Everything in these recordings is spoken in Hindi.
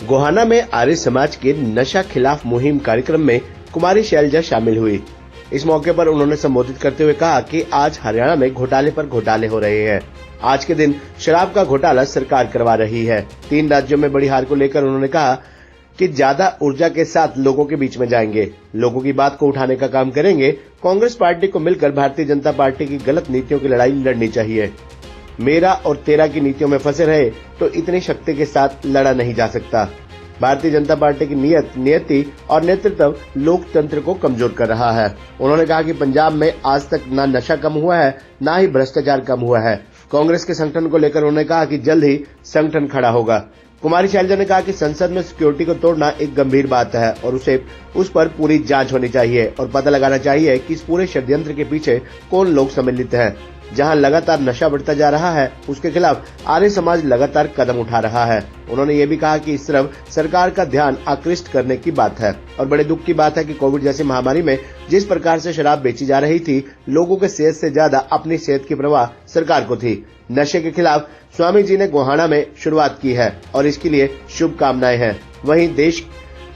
गोहाना में आर्य समाज के नशा खिलाफ मुहिम कार्यक्रम में कुमारी शैलजा शामिल हुई। इस मौके पर उन्होंने संबोधित करते हुए कहा कि आज हरियाणा में घोटाले पर घोटाले हो रहे हैं। आज के दिन शराब का घोटाला सरकार करवा रही है। 3 राज्यों में बड़ी हार को लेकर उन्होंने कहा कि ज्यादा ऊर्जा के साथ लोगों के बीच में जाएंगे, लोगों की बात को उठाने का काम करेंगे। कांग्रेस पार्टी को मिलकर भारतीय जनता पार्टी की गलत नीतियों की लड़ाई लड़नी चाहिए। मेरा और तेरा की नीतियों में फंसे रहे तो इतनी शक्ति के साथ लड़ा नहीं जा सकता। भारतीय जनता पार्टी की नियति और नेतृत्व लोकतंत्र को कमजोर कर रहा है। उन्होंने कहा कि पंजाब में आज तक न नशा कम हुआ है, न ही भ्रष्टाचार कम हुआ है। कांग्रेस के संगठन को लेकर उन्होंने कहा कि जल्द ही संगठन खड़ा होगा। कुमारी शैलजा ने कहा कि संसद में सिक्योरिटी को तोड़ना एक गंभीर बात है और उस पर पूरी जांच होनी चाहिए और पता लगाना चाहिए कि इस पूरे षड्यंत्र के पीछे कौन लोग सम्मिलित हैं। जहां लगातार नशा बढ़ता जा रहा है, उसके खिलाफ आर्य समाज लगातार कदम उठा रहा है। उन्होंने ये भी कहा कि इस तरफ सरकार का ध्यान आकृष्ट करने की बात है और बड़े दुख की बात है कि कोविड जैसी महामारी में जिस प्रकार से शराब बेची जा रही थी, लोगों के सेहत से ज्यादा अपनी सेहत की परवाह सरकार को थी। नशे के खिलाफ स्वामी जी ने गोहाना में शुरुआत की है और इसके लिए शुभकामनाएं हैं। वहीं देश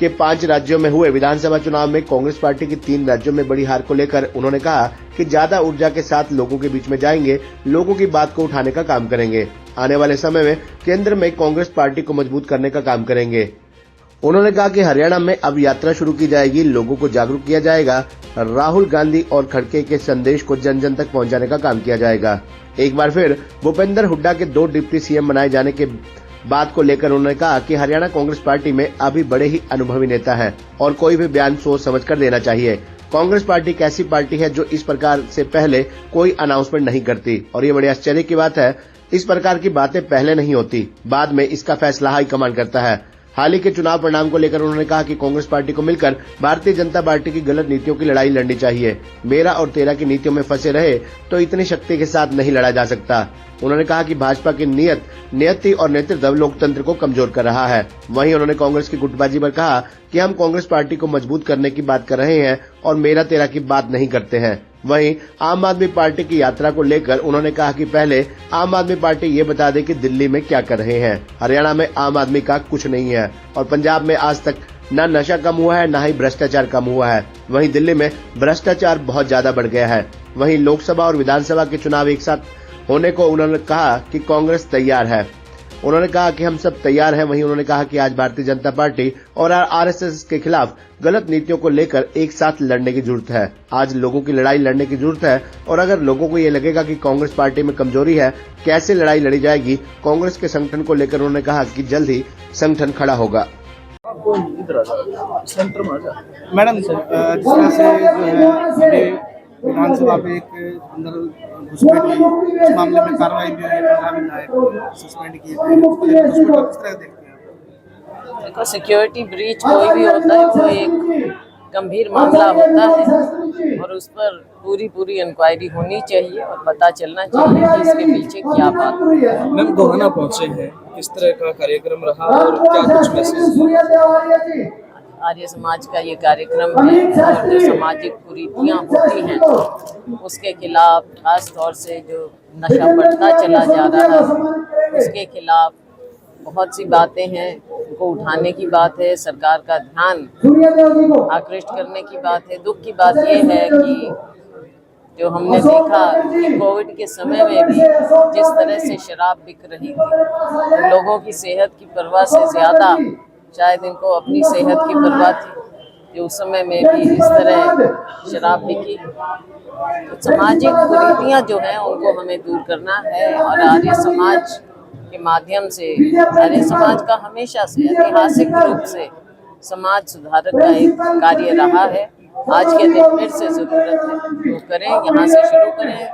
के 5 राज्यों में हुए विधानसभा चुनाव में कांग्रेस पार्टी की 3 राज्यों में बड़ी हार को लेकर उन्होंने कहा कि ज्यादा ऊर्जा के साथ लोगों के बीच में जाएंगे, लोगों की बात को उठाने का काम करेंगे। आने वाले समय में केंद्र में कांग्रेस पार्टी को मजबूत करने का काम करेंगे। उन्होंने कहा कि हरियाणा में अब यात्रा शुरू की जाएगी, लोगों को जागरूक किया जाएगा। राहुल गांधी और खड़गे के संदेश को जन जन तक पहुंचाने का काम किया जाएगा। एक बार फिर भूपेंद्र हुड्डा के 2 डिप्टी सीएम बनाए जाने के बात को लेकर उन्होंने कहा कि हरियाणा कांग्रेस पार्टी में अभी बड़े ही अनुभवी नेता हैं और कोई भी बयान सोच समझ कर देना चाहिए। कांग्रेस पार्टी एक ऐसी पार्टी है जो इस प्रकार से पहले कोई अनाउंसमेंट नहीं करती और ये बड़े आश्चर्य की बात है। इस प्रकार की बातें पहले नहीं होती, बाद में इसका फैसला हाईकमान करता है। हाल ही के चुनाव परिणाम को लेकर उन्होंने कहा कि कांग्रेस पार्टी को मिलकर भारतीय जनता पार्टी की गलत नीतियों की लड़ाई लड़नी चाहिए। मेरा और तेरा की नीतियों में फंसे रहे तो इतनी शक्ति के साथ नहीं लड़ा जा सकता। उन्होंने कहा कि भाजपा की नियति और नेतृत्व लोकतंत्र को कमजोर कर रहा है। वहीं उन्होंने कांग्रेस की गुटबाजी पर कहा कि हम कांग्रेस पार्टी को मजबूत करने की बात कर रहे हैं और मेरा तेरा की बात नहीं करते हैं। वहीं आम आदमी पार्टी की यात्रा को लेकर उन्होंने कहा कि पहले आम आदमी पार्टी ये बता दे कि दिल्ली में क्या कर रहे हैं। हरियाणा में आम आदमी का कुछ नहीं है और पंजाब में आज तक न नशा कम हुआ है, न ही भ्रष्टाचार कम हुआ है। वहीं दिल्ली में भ्रष्टाचार बहुत ज्यादा बढ़ गया है। वहीं लोकसभा और विधानसभा के चुनाव एक साथ होने को उन्होंने कहा कि कांग्रेस तैयार है। उन्होंने कहा कि हम सब तैयार हैं। वहीं उन्होंने कहा कि आज भारतीय जनता पार्टी और आरएसएस के खिलाफ गलत नीतियों को लेकर एक साथ लड़ने की जरूरत है। आज लोगों की लड़ाई लड़ने की जरूरत है और अगर लोगों को ये लगेगा कि कांग्रेस पार्टी में कमजोरी है, कैसे लड़ाई लड़ी जाएगी। कांग्रेस के संगठन को लेकर उन्होंने कहा कि जल्द ही संगठन खड़ा होगा। मैडम विधानसभा में एक अंदर घुसपैठ हुई, इस मामले में कार्रवाई भी हुई, विधायक सस्पेंड किए थे, उसको किस तरह देखते हैं? देखो, सिक्योरिटी ब्रीच कोई भी होता है वो एक गंभीर मामला होता है और उस पर पूरी इंक्वायरी होनी चाहिए और पता चलना चाहिए कि इसके पीछे क्या बात है। मैम गोहाना पहुंचे हैं, किस तरह का कार्यक्रम रहा और क्या कुछ मैसेज? आर्य समाज का ये कार्यक्रम है और जो सामाजिक कुरीतियाँ होती हैं उसके खिलाफ, खास तौर से जो नशा बढ़ता चला जा रहा है उसके खिलाफ बहुत सी बातें हैं, उनको उठाने की बात है, सरकार का ध्यान आकृष्ट करने की बात है। दुख की बात ये है कि जो हमने देखा कि कोविड के समय में भी जिस तरह से शराब बिक रही थी, तो लोगों की सेहत की परवाह से ज़्यादा शायद इनको अपनी सेहत की परवाह थी जो उस समय में भी इस तरह शराब बिकी। तो सामाजिक कुरीतियाँ जो हैं उनको हमें दूर करना है और आर्य समाज के माध्यम से, आर्य समाज का हमेशा से ऐतिहासिक रूप से समाज सुधारक का एक कार्य रहा है। आज के दिन फिर से ज़रूरत है वो करें, यहाँ से शुरू करें।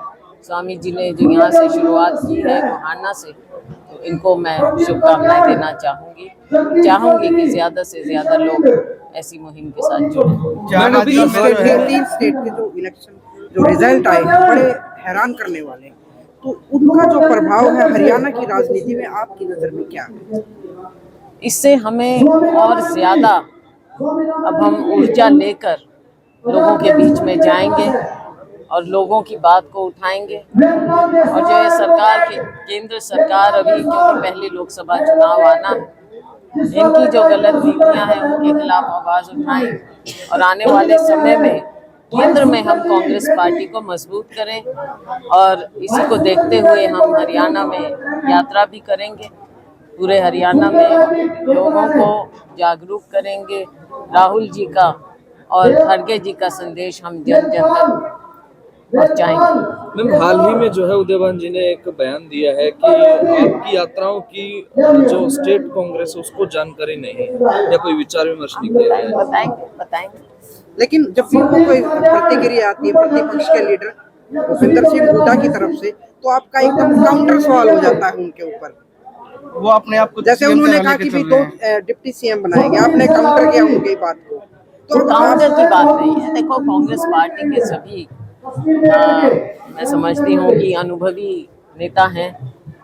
स्वामी जी ने जो यहाँ से शुरुआत की है गोहाना से, तो इनको मैं शुभकामनाएं देना चाहूँगी कि ज़्यादा से ज़्यादा लोग ऐसी मुहिम के साथ जुड़ें। 3 स्टेट के जो इलेक्शन जो रिजल्ट आए हैं बड़े हैरान करने वाले, तो उनका जो प्रभाव है हरियाणा की राजनीति में आपकी नज़र में क्या है? इससे हमें और ज़्यादा अब हम ऊर्जा लेकर लोगों के बीच में जाएंगे और लोगों की बात को उठाएंगे। और जो है सरकार की केंद्र सरकार अभी, क्योंकि पहले लोकसभा चुनाव आना है, इनकी जो गलत नीतियां हैं उनके खिलाफ आवाज उठाएं और आने वाले समय में केंद्र में हम कांग्रेस पार्टी को मजबूत करें। और इसी को देखते हुए हम हरियाणा में यात्रा भी करेंगे, पूरे हरियाणा में लोगों को जागरूक करेंगे। राहुल जी का और खड़गे जी का संदेश हम जन जन तक पहुंचाएंगे। मैम, हाल ही में जो है उदयभान जी ने एक बयान दिया है कि आपकी यात्राओं की जो स्टेट कांग्रेस है उसको जानकारी नहीं है या कोई विचार विमर्श नहीं किया है। बताएंगे। लेकिन जब भी कोई प्रतिक्रिया आती है प्रतिपक्ष के लीडर भूपेंद्र सिंह हुड्डा की तरफ से, तो आपका एकदम काउंटर सवाल हो जाता है उनके ऊपर। वो अपने आप को जैसे उन्होंने कहा कि भी 2 डिप्टी सीएम बनाएंगे, आपने काउंटर किया उनकी बात को। तो काउंटर की बात नहीं है। देखो, कांग्रेस पार्टी के सभी मैं समझती हूँ कि अनुभवी नेता हैं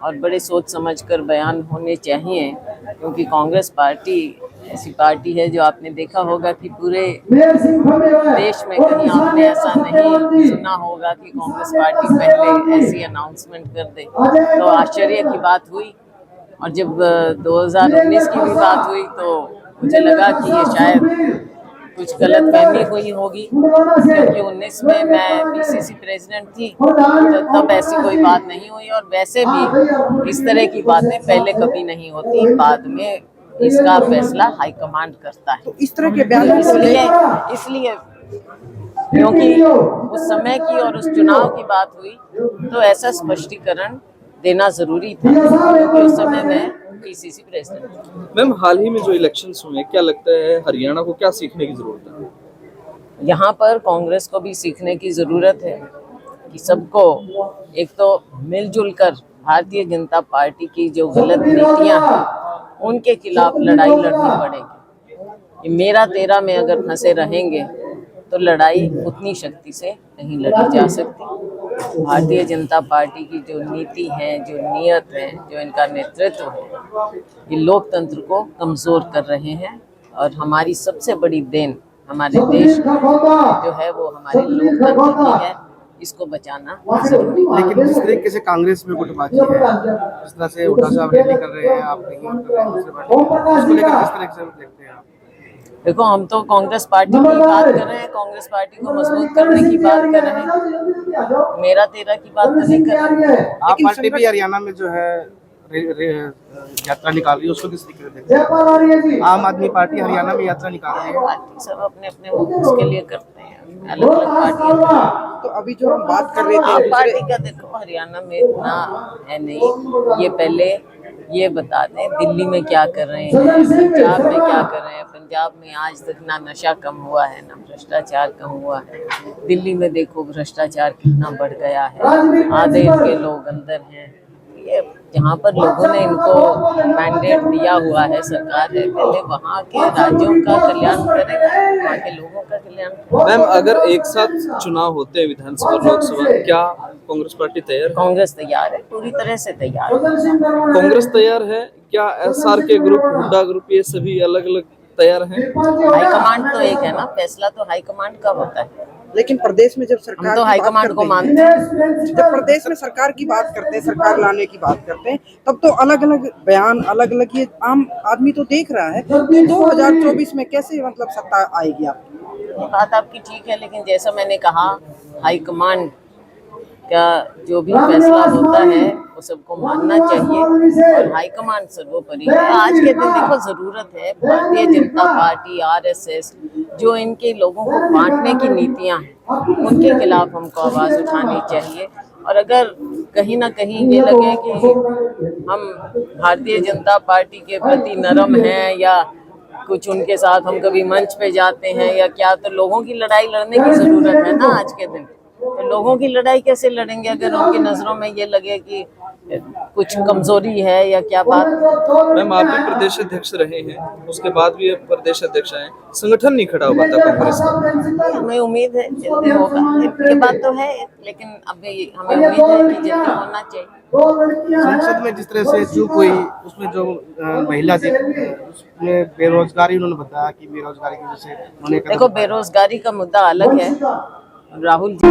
और बड़े सोच समझकर बयान होने चाहिए, क्योंकि कांग्रेस पार्टी ऐसी पार्टी है जो आपने देखा होगा कि पूरे देश में कहीं आपने ऐसा नहीं सुना होगा कि कांग्रेस पार्टी पहले ऐसी अनाउंसमेंट कर दे। तो आश्चर्य की बात हुई। और जब 2019 की भी बात हुई तो मुझे लगा कि ये शायद कुछ गलतफहमी हुई होगी, क्योंकि 19 में मैं पीसीसी प्रेसिडेंट थी, तो तब ऐसी कोई बात नहीं हुई। और वैसे भी इस तरह की बातें पहले कभी नहीं होती, बाद में इसका फैसला हाईकमांड करता है। तो इस तरह के बयान इसलिए क्योंकि उस समय की और उस चुनाव की बात हुई तो ऐसा स्पष्टीकरण देना जरूरी था, क्योंकि उस समय मैं पीसीसी प्रेसिडेंट थी। मैम, हाल ही में जो इलेक्शंस हुए, क्या लगता है हरियाणा को क्या सीखने की जरूरत है? यहाँ पर कांग्रेस को भी सीखने की जरूरत है कि सबको एक तो मिलजुल कर भारतीय जनता पार्टी की जो गलत नीतियां हैं उनके खिलाफ लड़ाई लड़नी पड़ेगी। ये मेरा तेरा में अगर फंसे रहेंगे तो लड़ाई उतनी शक्ति से नहीं लड़ी जा सकती। भारतीय जनता पार्टी की जो नीति है, जो नीयत है, जो इनका नेतृत्व है, ये लोकतंत्र को कमजोर कर रहे हैं। और हमारी सबसे बड़ी देन हमारे देश जो है वो हमारे लोकतंत्र की है, इसको बचाना जरूरी है। लेकिन जिस तरीके से कांग्रेस में गुटबाजी है, जिस तरह से हुड्डा साहब रैली कर रहे हैं, आप नहीं कर रहे हैं, दूसरे पार्टी उसको लेकर किस तरह से देखते हैं आप? देखो, हम तो कांग्रेस पार्टी की बात कर रहे हैं, कांग्रेस पार्टी को मजबूत करने की बात कर रहे हैं, मेरा तेरा की बात तो नहीं कर रहे हैं। आप पार्टी भी हरियाणा में जो है यात्रा निकाल रही है, उसको किस तरीके से देखते हैं? आम आदमी पार्टी हरियाणा में यात्रा निकाल रही है। पार्टी सब अपने अपने उसके लिए करते हैं, अलग अलग पार्टियां। तो अभी जो हम बात कर रहे थे आम पार्टी का देखो हरियाणा में इतना है नहीं। ये पहले ये बता दें दिल्ली में क्या कर रहे हैं, पंजाब में क्या कर रहे हैं। पंजाब में आज तक ना नशा कम हुआ है, ना भ्रष्टाचार कम हुआ है। दिल्ली में देखो भ्रष्टाचार कितना बढ़ गया है, आधे इनके लोग अंदर हैं। ये जहाँ पर लोगों ने इनको मैंडेट दिया हुआ है, सरकार है, पहले वहाँ के राज्यों का कल्याण करें, वहाँ के लोगों का कल्याण करें। मैम, अगर एक साथ चुनाव होते हैं विधानसभा लोकसभा, क्या कांग्रेस पार्टी तैयार है? कांग्रेस तैयार है, पूरी तरह से तैयार है। कांग्रेस तैयार है क्या? एसआर के ग्रुप, हुड्डा ग्रुप, ये सभी अलग अलग तैयार हैं? हाईकमांड तो एक है ना, फैसला तो हाईकमांड का होता है। लेकिन प्रदेश में जब सरकार हम तो की हाईकमांड बात को करते मानते हैं। हैं, जब प्रदेश में सरकार की बात करते हैं, सरकार लाने की बात करते हैं, तब तो अलग अलग बयान, अलग अलग ये आम आदमी तो देख रहा है। तो 2024 में कैसे मतलब सत्ता आएगी आपकी? बात आपकी ठीक है, लेकिन जैसा मैंने कहा हाईकमांड का जो भी फैसला होता है वो सबको मानना चाहिए और हाईकमांड सर्वोपरि है। आज के दिन देखो जरूरत है भारतीय जनता पार्टी, आरएसएस, जो इनके लोगों को बांटने की नीतियां हैं उनके खिलाफ हमको आवाज उठानी चाहिए। और अगर कहीं ना कहीं ये लगे कि हम भारतीय जनता पार्टी के प्रति नरम हैं या कुछ उनके साथ हम कभी मंच पे जाते हैं या क्या, तो लोगों की लड़ाई लड़ने की जरूरत है ना आज के दिन। तो लोगों की लड़ाई कैसे लड़ेंगे अगर उनकी नजरों में ये लगे कि कुछ कमजोरी है या क्या बात। मैम, आप भी प्रदेश अध्यक्ष रहे हैं, उसके बाद भी अब प्रदेश अध्यक्ष हैं, संगठन नहीं खड़ा हुआ था कांग्रेस का। हमें उम्मीद है जल्दी होगा, ये बात तो है, लेकिन अभी हमें उम्मीद है कि जल्दी होना चाहिए। संसद में जिस तरह से चूक हुई, उसमें जो महिला थी उसमें बेरोजगारी, उन्होंने बताया कि बेरोजगारी की वजह से उन्होंने देखो बेरोजगारी का मुद्दा अलग है। राहुल जी